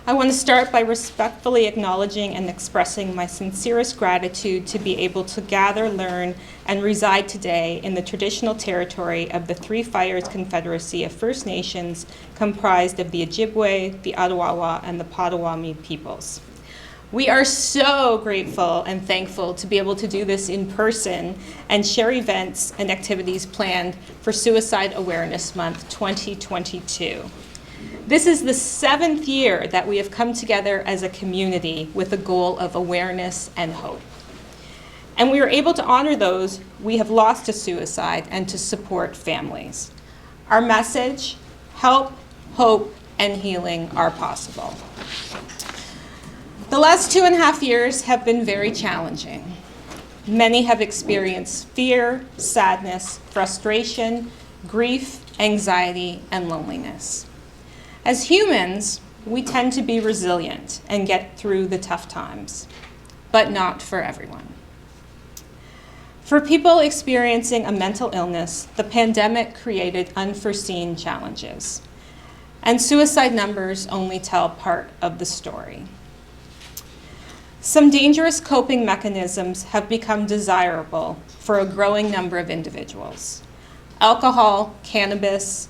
I want to start by respectfully acknowledging and expressing my sincerest gratitude to be able to gather, learn, and reside today in the traditional territory of the Three Fires Confederacy of First Nations comprised of the Ojibwe, the Ottawawa, and the Potawatomi peoples. We are so grateful and thankful to be able to do this in person and share events and activities planned for Suicide Awareness Month 2022. This is the 7th year that we have come together as a community with a goal of awareness and hope. And we are able to honor those we have lost to suicide and to support families. Our message, help, hope, and healing are possible. The last 2.5 years have been very challenging. Many have experienced fear, sadness, frustration, grief, anxiety, and loneliness. As humans, we tend to be resilient and get through the tough times, but not for everyone. For people experiencing a mental illness, the pandemic created unforeseen challenges, and suicide numbers only tell part of the story. Some dangerous coping mechanisms have become desirable for a growing number of individuals. Alcohol, cannabis,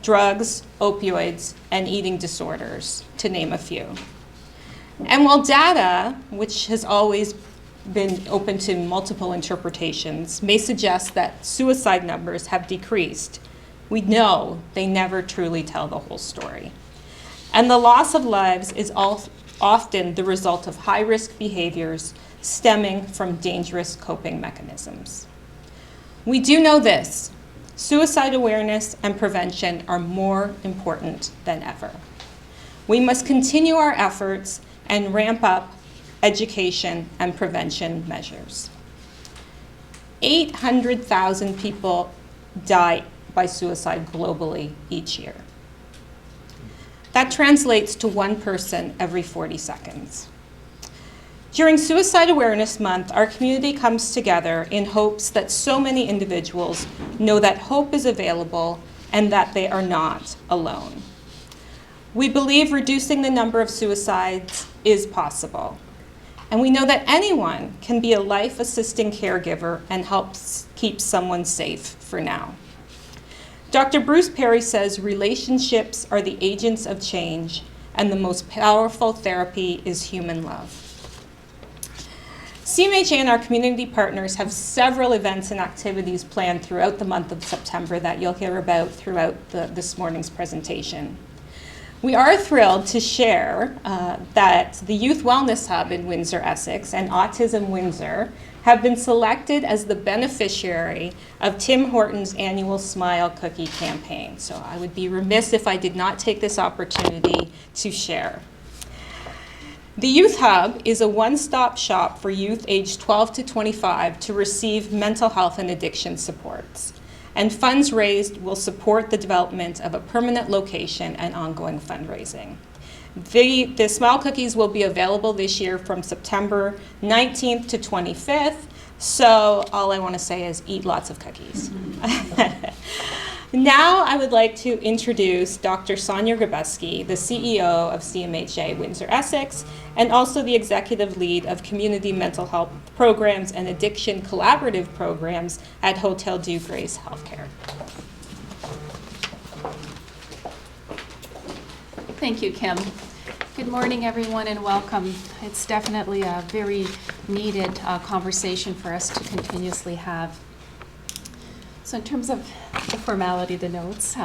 drugs, opioids, and eating disorders, to name a few. And while data, which has always been open to multiple interpretations, may suggest that suicide numbers have decreased, we know they never truly tell the whole story. And the loss of lives is often the result of high-risk behaviors stemming from dangerous coping mechanisms. We do know this: suicide awareness and prevention are more important than ever. We must continue our efforts and ramp up education and prevention measures. 800,000 people die by suicide globally each year. That translates to one person every 40 seconds. During Suicide Awareness Month, our community comes together in hopes that so many individuals know that hope is available and that they are not alone. We believe reducing the number of suicides is possible, and we know that anyone can be a life-assisting caregiver and help keep someone safe for now. Dr. Bruce Perry says relationships are the agents of change, and the most powerful therapy is human love. CMHA and our community partners have several events and activities planned throughout the month of September that you'll hear about throughout this morning's presentation. We are thrilled to share that the Youth Wellness Hub in Windsor-Essex and Autism Windsor have been selected as the beneficiary of Tim Horton's annual Smile Cookie campaign. So I would be remiss if I did not take this opportunity to share. The Youth Hub is a one-stop shop for youth aged 12 to 25 to receive mental health and addiction supports. And funds raised will support the development of a permanent location and ongoing fundraising. The Smile Cookies will be available this year from September 19th to 25th. So all I want to say is eat lots of cookies. Now I would like to introduce Dr. Sonia Grabeski, the CEO of CMHA Windsor-Essex, and also the executive lead of community mental health programs and addiction collaborative programs at Hotel Dieu Grace Healthcare. Thank you, Kim. Good morning, everyone, and welcome. It's definitely a very needed conversation for us to continuously have. So in terms of the formality, the notes,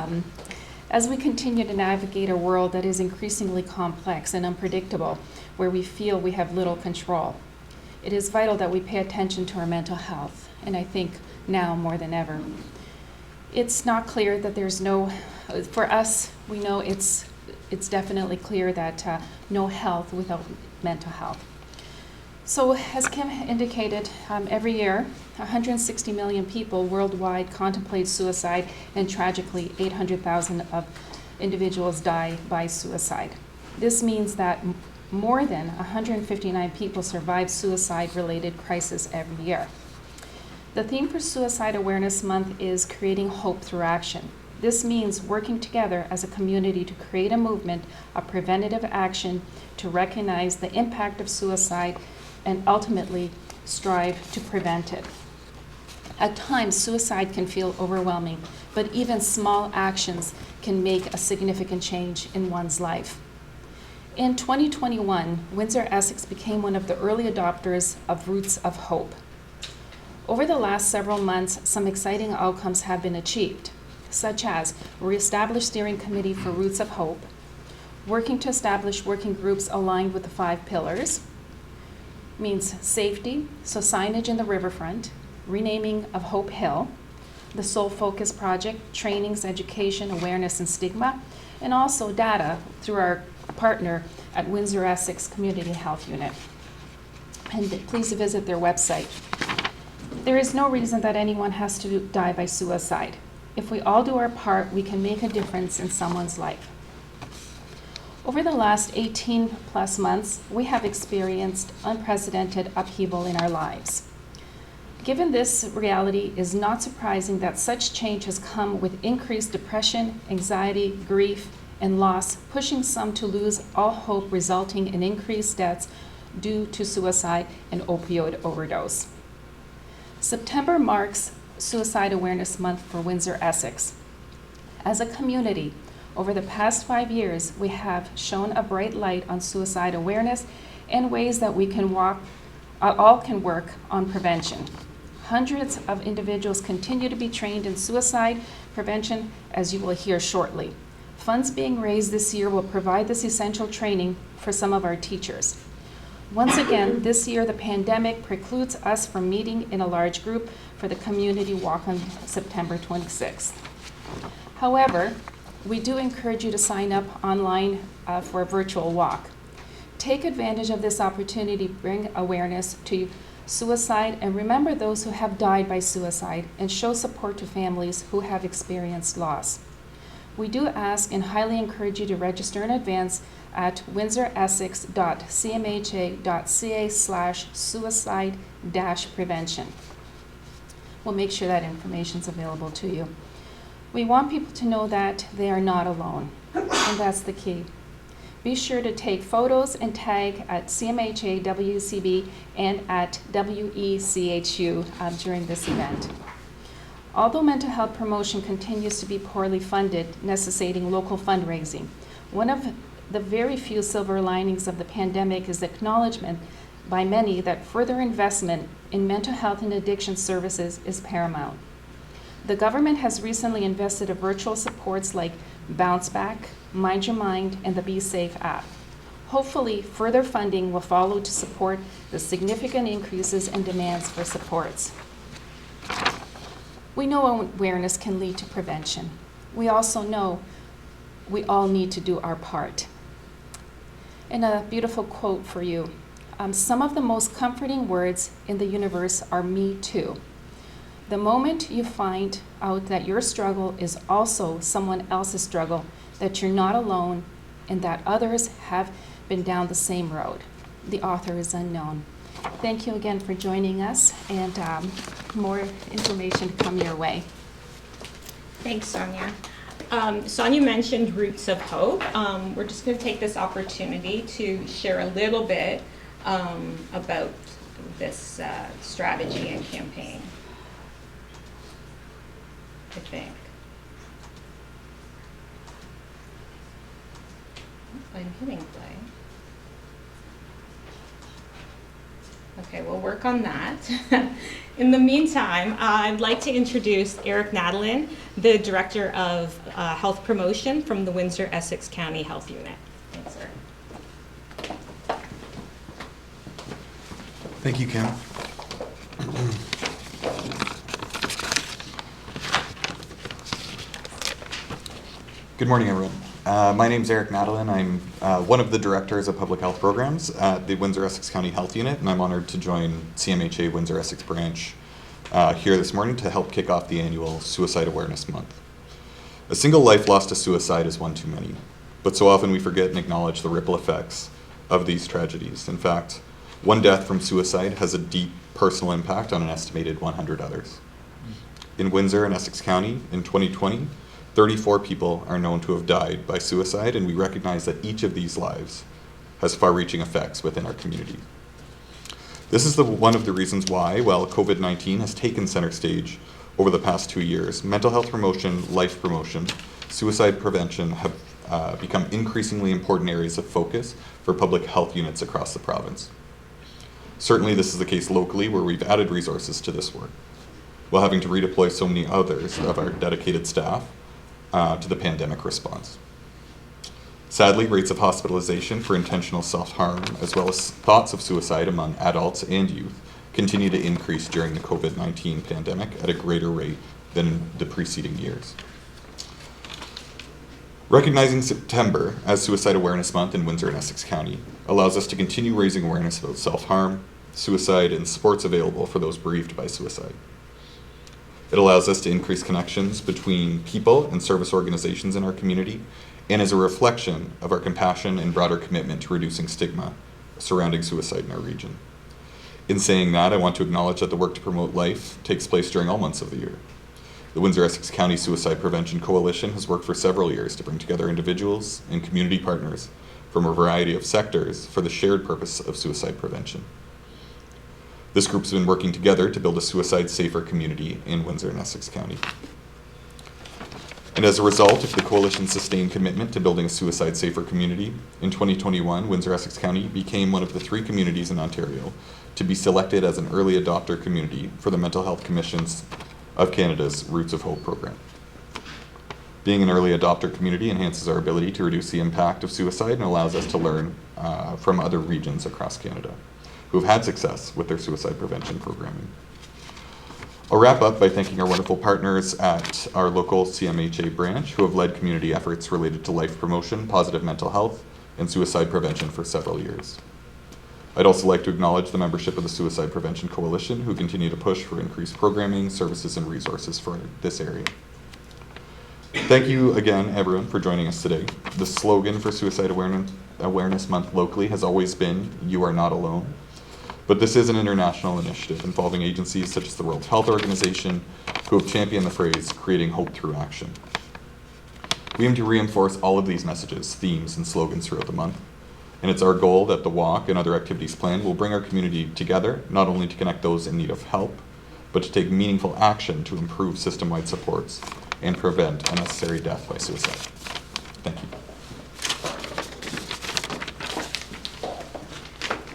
as we continue to navigate a world that is increasingly complex and unpredictable, where we feel we have little control, it is vital that we pay attention to our mental health, and I think now more than ever. It's not clear that there's no, for us, we know it's definitely clear that no health without mental health. So as Kim indicated, every year, 160 million people worldwide contemplate suicide, and tragically, 800,000 of individuals die by suicide. This means that more than 159 people survive suicide-related crisis every year. The theme for Suicide Awareness Month is creating hope through action. This means working together as a community to create a movement of preventative action to recognize the impact of suicide and ultimately strive to prevent it. At times, suicide can feel overwhelming, but even small actions can make a significant change in one's life. In 2021, Windsor-Essex became one of the early adopters of Roots of Hope. Over the last several months, some exciting outcomes have been achieved, such as a reestablished steering committee for Roots of Hope, working to establish working groups aligned with the 5 pillars, means safety, so signage in the riverfront, renaming of Hope Hill, the Soul Focus Project, trainings, education, awareness, and stigma, and also data through our partner at Windsor-Essex Community Health Unit. And please visit their website. There is no reason that anyone has to die by suicide. If we all do our part, we can make a difference in someone's life. Over the last 18 plus months, we have experienced unprecedented upheaval in our lives. Given this reality, it is not surprising that such change has come with increased depression, anxiety, grief, and loss, pushing some to lose all hope, resulting in increased deaths due to suicide and opioid overdose. September marks Suicide Awareness Month for Windsor-Essex. As a community, over the past 5 years, we have shone a bright light on suicide awareness and ways that we can all can work on prevention. Hundreds of individuals continue to be trained in suicide prevention, as you will hear shortly. Funds being raised this year will provide this essential training for some of our teachers. Once again, this year the pandemic precludes us from meeting in a large group for the community walk on September 26th. However, we do encourage you to sign up online for a virtual walk. Take advantage of this opportunity to bring awareness to suicide and remember those who have died by suicide and show support to families who have experienced loss. We do ask and highly encourage you to register in advance at windsor-essex.cmha.ca/suicide-prevention. We'll make sure that information is available to you. We want people to know that they are not alone, and that's the key. Be sure to take photos and tag at CMHA-WECB and at WECHU during this event. Although mental health promotion continues to be poorly funded, necessitating local fundraising, one of the very few silver linings of the pandemic is the acknowledgement by many that further investment in mental health and addiction services is paramount. The government has recently invested in virtual supports like Bounce Back, Mind Your Mind, and the Be Safe app. Hopefully, further funding will follow to support the significant increases in demands for supports. We know awareness can lead to prevention. We also know we all need to do our part. And a beautiful quote for you. Some of the most comforting words in the universe are me too. The moment you find out that your struggle is also someone else's struggle, that you're not alone, and that others have been down the same road. The author is unknown. Thank you again for joining us, and more information to come your way. Thanks, Sonia. Sonia mentioned Roots of Hope. We're just going to take this opportunity to share a little bit about this strategy and campaign, I think. I'm hitting play. Okay, we'll work on that. In the meantime, I'd like to introduce YouAreNotAlone, the Director of Health Promotion from the Windsor-Essex County Health Unit. Thanks, sir. Thank you, Kim. Good morning, everyone. My name is YouAreNotAlone. I'm one of the directors of public health programs at the Windsor-Essex County Health Unit, and I'm honored to join CMHA Windsor-Essex branch here this morning to help kick off the annual Suicide Awareness Month. A single life lost to suicide is one too many, but so often we forget and acknowledge the ripple effects of these tragedies. In fact, one death from suicide has a deep personal impact on an estimated 100 others. In Windsor and Essex County in 2020, 34 people are known to have died by suicide, and we recognize that each of these lives has far-reaching effects within our community. This is one of the reasons why, while COVID-19 has taken center stage over the past 2 years, mental health promotion, life promotion, suicide prevention have become increasingly important areas of focus for public health units across the province. Certainly this is the case locally, where we've added resources to this work, while having to redeploy so many others of our dedicated staff to the pandemic response. Sadly, rates of hospitalization for intentional self-harm, as well as thoughts of suicide among adults and youth, continue to increase during the COVID-19 pandemic at a greater rate than in the preceding years. Recognizing September as Suicide Awareness Month in Windsor and Essex County allows us to continue raising awareness about self-harm, suicide, and supports available for those bereaved by suicide. It allows us to increase connections between people and service organizations in our community, and is a reflection of our compassion and broader commitment to reducing stigma surrounding suicide in our region. In saying that, I want to acknowledge that the work to promote life takes place during all months of the year. The Windsor-Essex County Suicide Prevention Coalition has worked for several years to bring together individuals and community partners from a variety of sectors for the shared purpose of suicide prevention. This group's been working together to build a suicide-safer community in Windsor and Essex County. And as a result of the Coalition's sustained commitment to building a suicide-safer community, in 2021, Windsor-Essex County became one of the 3 communities in Ontario to be selected as an early adopter community for the Mental Health Commission's of Canada's Roots of Hope program. Being an early adopter community enhances our ability to reduce the impact of suicide and allows us to learn from other regions across Canada who have had success with their suicide prevention programming. I'll wrap up by thanking our wonderful partners at our local CMHA branch who have led community efforts related to life promotion, positive mental health, and suicide prevention for several years. I'd also like to acknowledge the membership of the Suicide Prevention Coalition who continue to push for increased programming, services, and resources for this area. Thank you again, everyone, for joining us today. The slogan for Suicide Awareness Month locally has always been, "You are not alone." But this is an international initiative involving agencies such as the World Health Organization who have championed the phrase, "creating hope through action." We aim to reinforce all of these messages, themes, and slogans throughout the month. And it's our goal that the walk and other activities planned will bring our community together, not only to connect those in need of help, but to take meaningful action to improve system-wide supports and prevent unnecessary death by suicide. Thank you.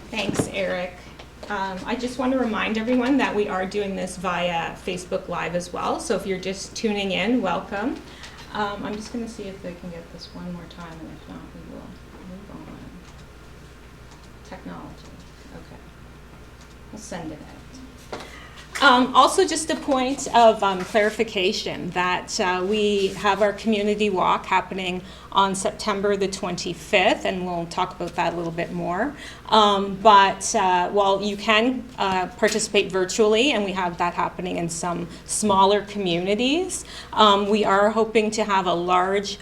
Thanks, Eric. I just want to remind everyone that we are doing this via Facebook Live as well, so if you're just tuning in, welcome. I'm just going to see if I can get this one more time, and if not, we will move on. Technology. Okay. We'll send it out. Also, just a point of clarification that we have our community walk happening on September the 25th, and we'll talk about that a little bit more. But while you can participate virtually, and we have that happening in some smaller communities, we are hoping to have a large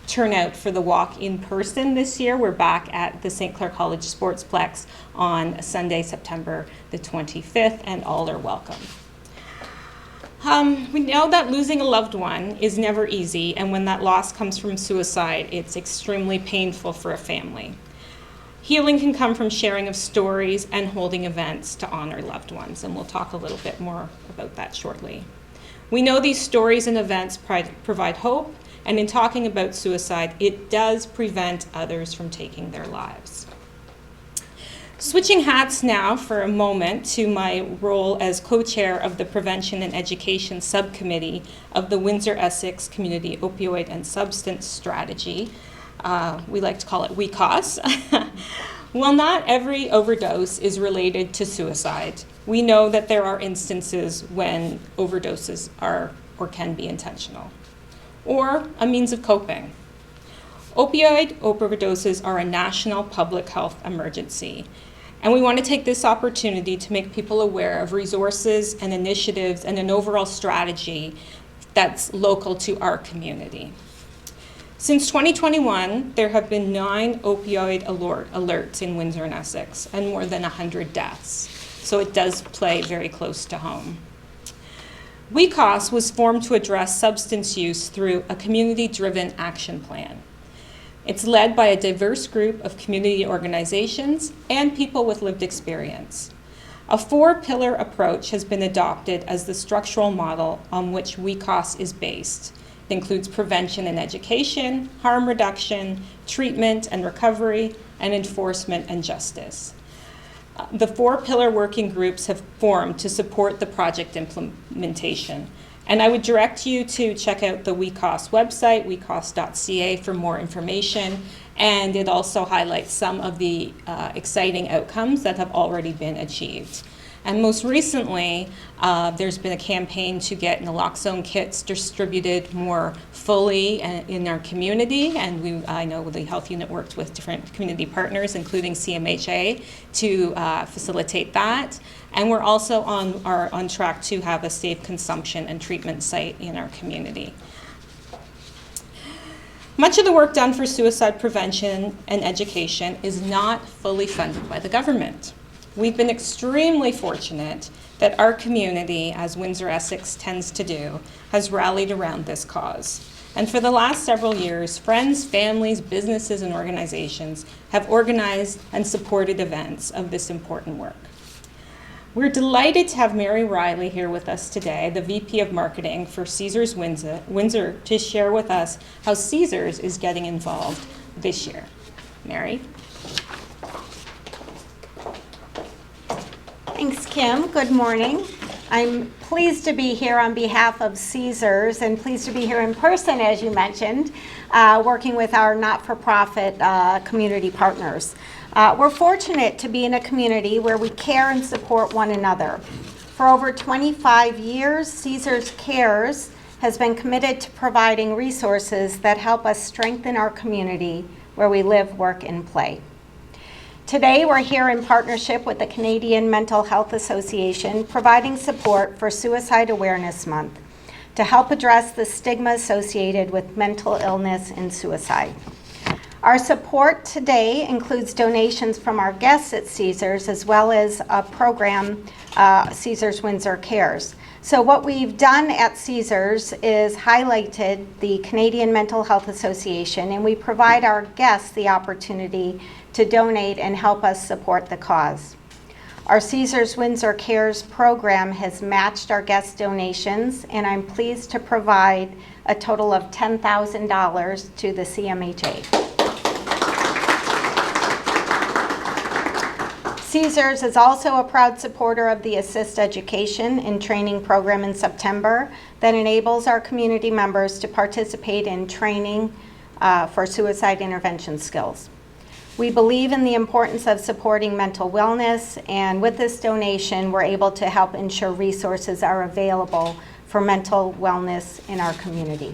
turnout for the walk in person this year. We're back at the St. Clair College Sportsplex on Sunday, September the 25th, and all are welcome. We know that losing a loved one is never easy, and when that loss comes from suicide, it's extremely painful for a family. Healing can come from sharing of stories and holding events to honor loved ones, and we'll talk a little bit more about that shortly. We know these stories and events provide hope, and in talking about suicide, it does prevent others from taking their lives. Switching hats now for a moment to my role as co-chair of the Prevention and Education Subcommittee of the Windsor-Essex Community Opioid and Substance Strategy. We like to call it WECOS. While not every overdose is related to suicide, we know that there are instances when overdoses are or can be intentional, or a means of coping. Opioid overdoses are a national public health emergency, and we want to take this opportunity to make people aware of resources and initiatives and an overall strategy that's local to our community. Since 2021, there have been 9 opioid alerts in Windsor and Essex and more than 100 deaths, so it does play very close to home. WECOS was formed to address substance use through a community-driven action plan. It's led by a diverse group of community organizations and people with lived experience. A 4-pillar approach has been adopted as the structural model on which WECOS is based. It includes prevention and education, harm reduction, treatment and recovery, and enforcement and justice. The 4-pillar working groups have formed to support the project implementation. And I would direct you to check out the WECOS website, wecos.ca, for more information. And it also highlights some of the exciting outcomes that have already been achieved. And most recently, there's been a campaign to get naloxone kits distributed more fully in our community. And I know the health unit worked with different community partners, including CMHA, to facilitate that. And we're also on track to have a safe consumption and treatment site in our community. Much of the work done for suicide prevention and education is not fully funded by the government. We've been extremely fortunate that our community, as Windsor-Essex tends to do, has rallied around this cause. And for the last several years, friends, families, businesses, and organizations have organized and supported events of this important work. We're delighted to have Mary Riley here with us today, the VP of Marketing for Caesars Windsor, to share with us how Caesars is getting involved this year. Mary? Thanks, Kim. Good morning. I'm pleased to be here on behalf of Caesars and pleased to be here in person, as you mentioned, working with our not-for-profit community partners. We're fortunate to be in a community where we care and support one another. For over 25 years, Caesars Cares has been committed to providing resources that help us strengthen our community where we live, work, and play. Today, we're here in partnership with the Canadian Mental Health Association, providing support for Suicide Awareness Month to help address the stigma associated with mental illness and suicide. Our support today includes donations from our guests at Caesars, as well as a program, Caesars Windsor Cares. So what we've done at Caesars is highlighted the Canadian Mental Health Association, and we provide our guests the opportunity to donate and help us support the cause. Our Caesars Windsor Cares program has matched our guest donations, and I'm pleased to provide a total of $10,000 to the CMHA. Caesars is also a proud supporter of the Assist Education and Training Program in September that enables our community members to participate in training for suicide intervention skills. We believe in the importance of supporting mental wellness, and with this donation, we're able to help ensure resources are available for mental wellness in our community.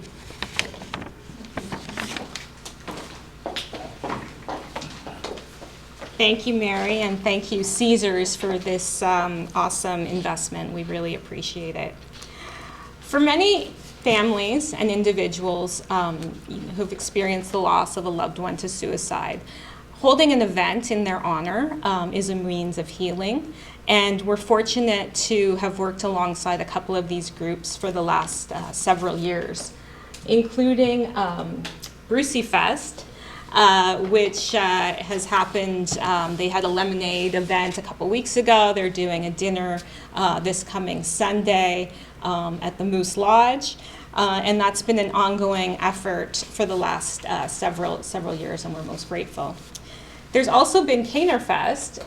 Thank you, Mary, and thank you, Caesars, for this awesome investment. We really appreciate it. For many families and individuals who've experienced the loss of a loved one to suicide, holding an event in their honor is a means of healing, and we're fortunate to have worked alongside a couple of these groups for the last several years, including Brucey Fest, which has happened. They had a lemonade event a couple weeks ago. They're doing a dinner this coming Sunday at the Moose Lodge. And that's been an ongoing effort for the last several years, and we're most grateful. There's also been Caner Fest,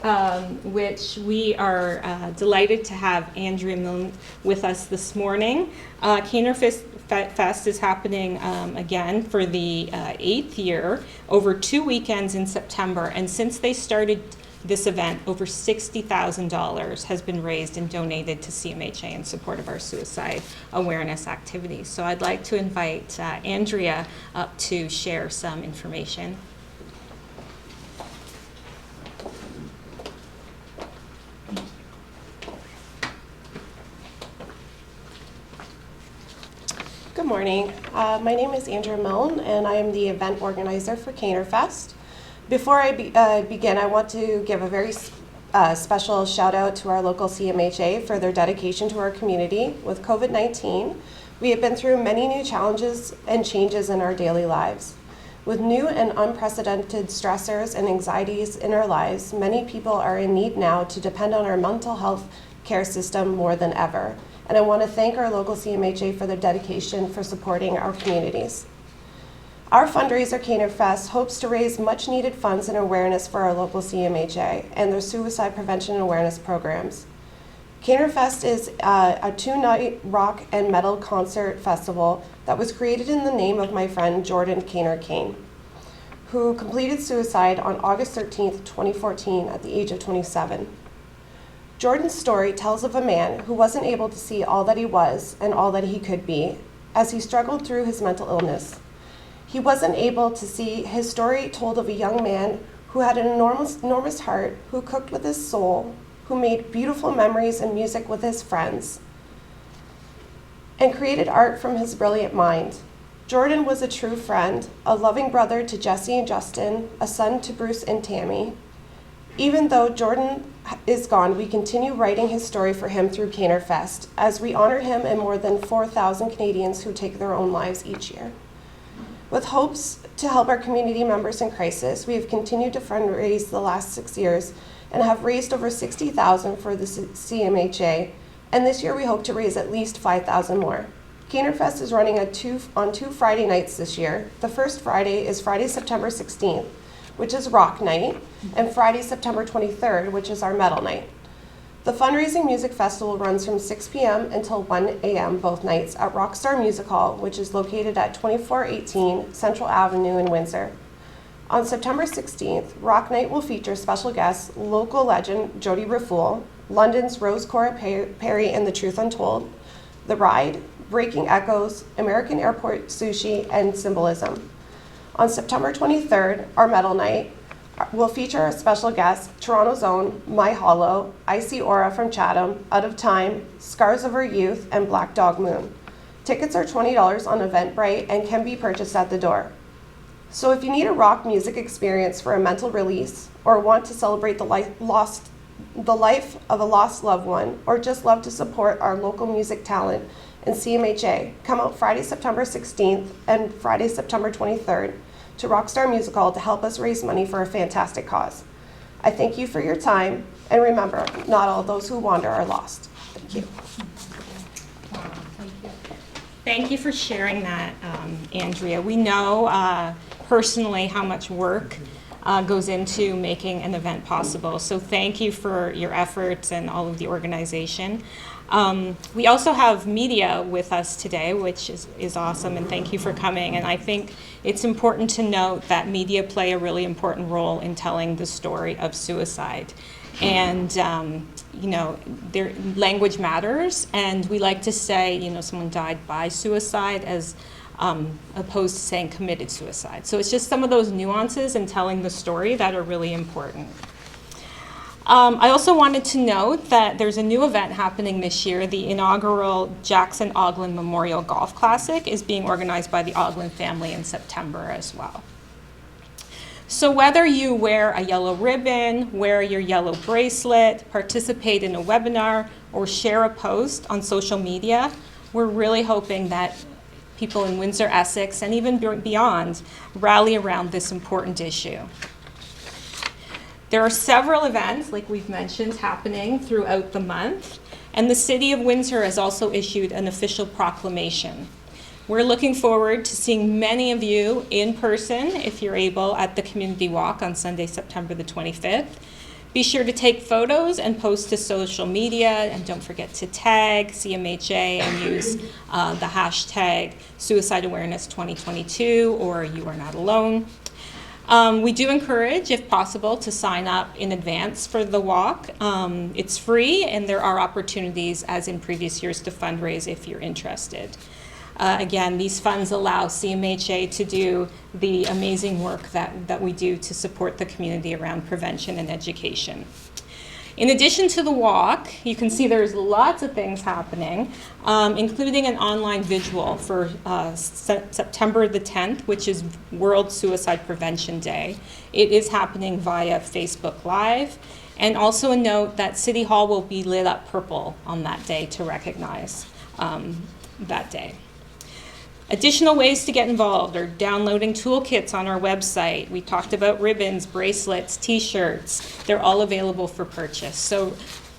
which we are delighted to have Andrea Milne with us this morning. Caner Fest is happening again for the 8th year, over 2 weekends in September, and since they started this event, over $60,000 has been raised and donated to CMHA in support of our suicide awareness activities. So I'd like to invite Andrea up to share some information. Good morning. My name is Andrea Milne, and I am the event organizer for Caner Fest. Before I begin, I want to give a very a special shout out to our local CMHA for their dedication to our community. With COVID-19, we have been through many new challenges and changes in our daily lives. With new and unprecedented stressors and anxieties in our lives, many people are in need now to depend on our mental health care system more than ever. And I want to thank our local CMHA for their dedication for supporting our communities. Our fundraiser, Caner Fest, hopes to raise much needed funds and awareness for our local CMHA and their suicide prevention and awareness programs. Caner Fest is a 2-night rock and metal concert festival that was created in the name of my friend Jordan Caner Kane, who completed suicide on August 13th, 2014 at the age of 27. Jordan's story tells of a man who wasn't able to see all that he was and all that he could be as he struggled through his mental illness. He wasn't able to see his story told of a young man who had an enormous heart, who cooked with his soul, who made beautiful memories and music with his friends, and created art from his brilliant mind. Jordan was a true friend, a loving brother to Jesse and Justin, a son to Bruce and Tammy. Even though Jordan is gone, we continue writing his story for him through Caner Fest, as we honor him and more than 4,000 Canadians who take their own lives each year. With hopes to help our community members in crisis, we have continued to fundraise the last 6 years and have raised over $60,000 for the CMHA, and this year we hope to raise at least $5,000 more. Caner Fest is running on two Friday nights this year. The first Friday is Friday, September 16th, which is Rock Night, and Friday, September 23rd, which is our Metal Night. The fundraising music festival runs from 6 p.m. until 1 a.m. both nights at Rockstar Music Hall, which is located at 2418 Central Avenue in Windsor. On September 16th, Rock Night will feature special guests, local legend Jody Raffoul, London's Rose Cora Perry and the Truth Untold, The Ride, Breaking Echoes, American Airport Sushi, and Symbolism. On September 23rd, our Metal Night will feature a special guest, Toronto's own My Hollow, Icy Aura from Chatham, Out of Time, Scars of Our Youth, and Black Dog Moon. Tickets are $20 on Eventbrite and can be purchased at the door. So if you need a rock music experience for a mental release, or want to celebrate the life of a lost loved one, or just love to support our local music talent and CMHA, come out Friday, September 16th and Friday, September 23rd to Rockstar Music Hall to help us raise money for a fantastic cause. I thank you for your time, and remember, not all those who wander are lost. Thank you. Thank you for sharing that, Andrea. We know personally how much work goes into making an event possible, so thank you for your efforts and all of the organization. We also have media with us today, which is awesome, and thank you for coming. And I think it's important to note that media play a really important role in telling the story of suicide. And their language matters, and we like to say, someone died by suicide as opposed to saying committed suicide. So it's just some of those nuances in telling the story that are really important. I also wanted to note that there's a new event happening this year. The inaugural Jackson Oglen Memorial Golf Classic is being organized by the Oglen family in September as well. So whether you wear a yellow ribbon, wear your yellow bracelet, participate in a webinar, or share a post on social media, we're really hoping that people in Windsor-Essex and even beyond rally around this important issue. There are several events, like we've mentioned, happening throughout the month, and the City of Windsor has also issued an official proclamation. We're looking forward to seeing many of you in person, if you're able, at the Community Walk on Sunday, September the 25th. Be sure to take photos and post to social media, and don't forget to tag CMHA and use the hashtag Suicide Awareness 2022 or YouAreNotAlone. We do encourage, if possible, to sign up in advance for the walk. It's free, and there are opportunities, as in previous years, to fundraise if you're interested. Again, these funds allow CMHA to do the amazing work that we do to support the community around prevention and education. In addition to the walk, you can see there's lots of things happening, including an online visual for September the 10th, which is World Suicide Prevention Day. It is happening via Facebook Live. And also a note that City Hall will be lit up purple on that day to recognize that day. Additional ways to get involved are downloading toolkits on our website. We talked about ribbons, bracelets, t-shirts. They're all available for purchase. So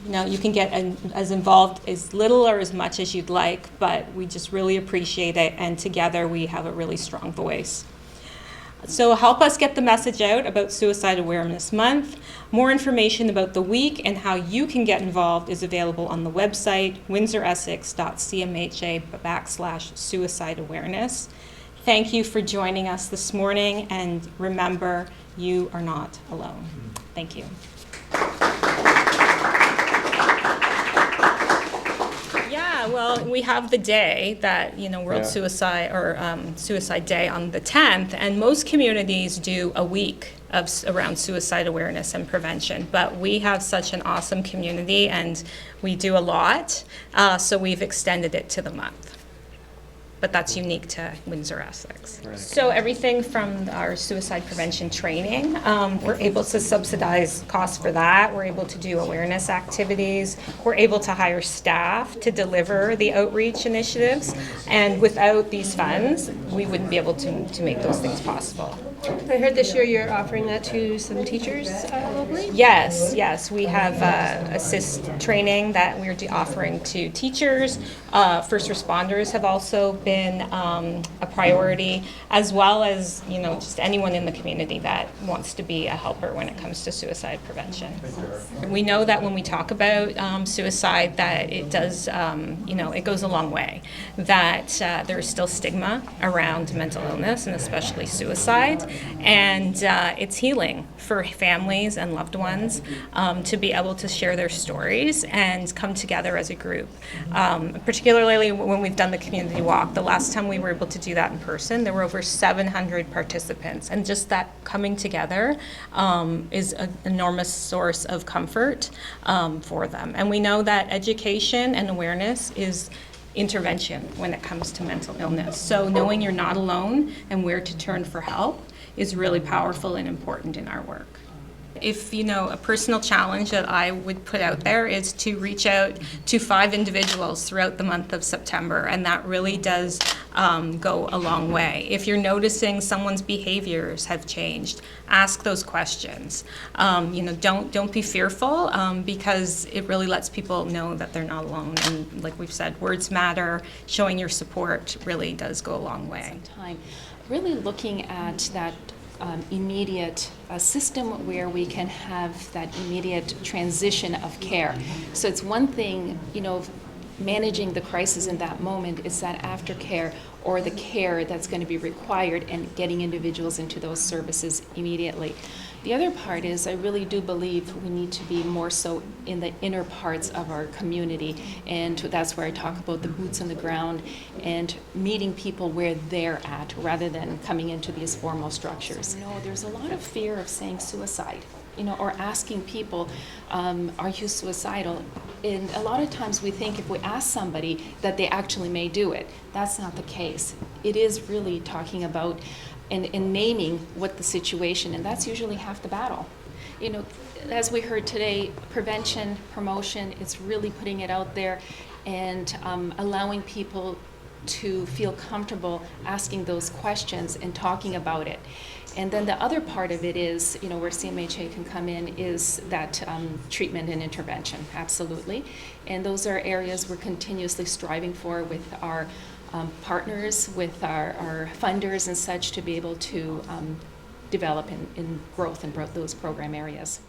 you can get as involved as little or as much as you'd like, but we just really appreciate it, and together we have a really strong voice. So help us get the message out about Suicide Awareness Month. More information about the week and how you can get involved is available on the website, windsor-essex.cmha/suicide awareness. Thank you for joining us this morning, and remember, you are not alone. Thank you. Yeah, well, we have the day that, World Suicide or Suicide Day on the 10th, and most communities do a week around suicide awareness and prevention. But we have such an awesome community, and we do a lot, so we've extended it to the month. But that's unique to Windsor-Essex. Right. So everything from our suicide prevention training, we're able to subsidize costs for that. We're able to do awareness activities. We're able to hire staff to deliver the outreach initiatives. And without these funds, we wouldn't be able to make those things possible. I heard this year you're offering that to some teachers locally? Yes. We have assist training that we're offering to teachers. First responders have also been a priority, as well as just anyone in the community that wants to be a helper when it comes to suicide prevention. We know that when we talk about suicide, that it does, it goes a long way. That there is still stigma around mental illness and especially suicide. And it's healing for families and loved ones to be able to share their stories and come together as a group. Particularly when we've done the community walk. The last time we were able to do that in person, there were over 700 participants. And just that coming together is an enormous source of comfort for them. And we know that education and awareness is intervention when it comes to mental illness. So knowing you're not alone and where to turn for help is really powerful and important in our work. If a personal challenge that I would put out there is to reach out to 5 individuals throughout the month of September, and that really does go a long way. If you're noticing someone's behaviors have changed, ask those questions. Don't be fearful because it really lets people know that they're not alone. And like we've said, words matter. Showing your support really does go a long way. Time. Really looking at that immediate system where we can have that immediate transition of care. So it's one thing, managing the crisis in that moment. It's that aftercare or the care that's going to be required and getting individuals into those services immediately. The other part is I really do believe we need to be more so in the inner parts of our community, and that's where I talk about the boots on the ground and meeting people where they're at rather than coming into these formal structures. There's a lot of fear of saying suicide, or asking people, are you suicidal? And a lot of times we think if we ask somebody that they actually may do it. That's not the case. It is really talking about and naming what the situation, and that's usually half the battle. As we heard today, prevention, promotion, it's really putting it out there and allowing people to feel comfortable asking those questions and talking about it. And then the other part of it is, where CMHA can come in is that treatment and intervention, absolutely. And those are areas we're continuously striving for with our partners, with our funders and such, to be able to develop in growth in those program areas.